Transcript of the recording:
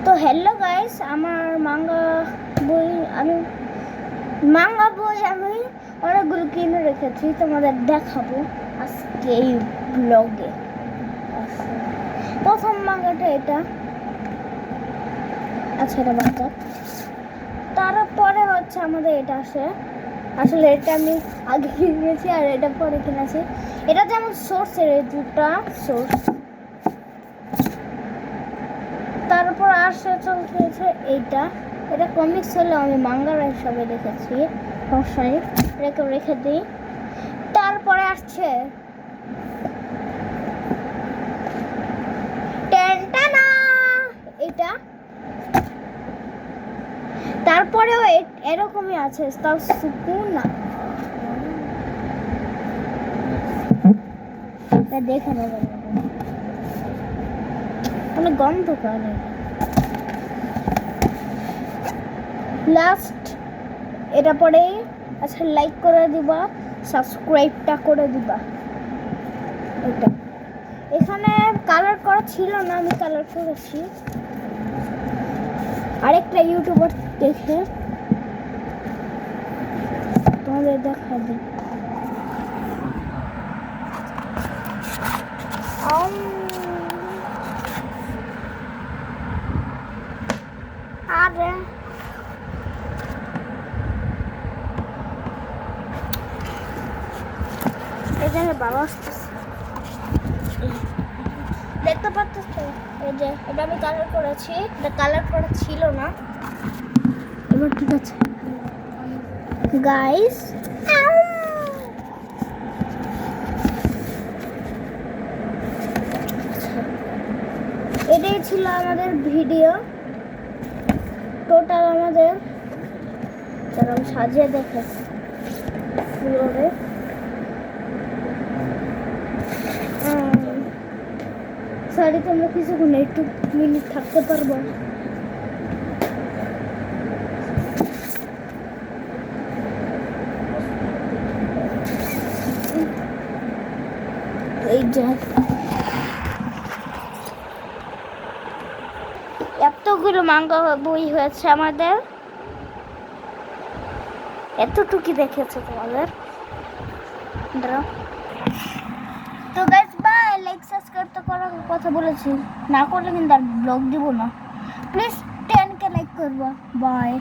তো hello guys, আমার বই আমি আমি অনেকগুলো কিনে রেখেছি, তোমাদের দেখাবো আজকে এই ব্লগে। প্রথম মাঙ্গাটা এটা, আচ্ছা এটা বাচ্চা। তারপরে হচ্ছে আমাদের এটা আসলে এটা আমি আগে কিনেছি আর এটা পরে কিনেছি। এটা যেমন সোর্সের এই দুটা সোর্স। তারপর চলছে এটা কমিক্স হলেও আমি মাঙ্গার হিসাবে দেখেছি, সমস্যায় রেখে দিই। তারপরে আসছে এটা, তারপরেও এরকমই আছে তাও সুকুনা। দেখে নেবেন, অনেক গন্ধ করে। লাস্ট এটা পরে আচ্ছা লাইক করে দিবা, সাবস্ক্রাইবটা করে দিবা। এটা এখানে কালার করা ছিল না, আমি কালার করেছি আরেকটা ইউটিউবার দেখে, তোমাদের দেখা দিই। আরে এখানে বাবা আসতেছে, দেখতে পাচ্ছ? এই যে এটা আমি কালার করেছি, এটা কালার করা ছিল না। এবার ঠিক আছে গাইস, এটাই ছিল আমাদের ভিডিও টোটাল। আমাদের সাজিয়ে দেখে সরি, তোমরা কিছুক্ষণ একটু মিনিট থাকতে পারবো? এই যে এতগুলো মাঙ্গা বই হয়েছে আমাদের, এতটুকু দেখেছে তোমাদের। তো গাইস বাই, লাইক সাবস্ক্রাইব তো করার কথা বলেছি, না করলে কিন্তু আর ব্লগ দিব না। প্লিজ 10K লাইক করবা। বাই।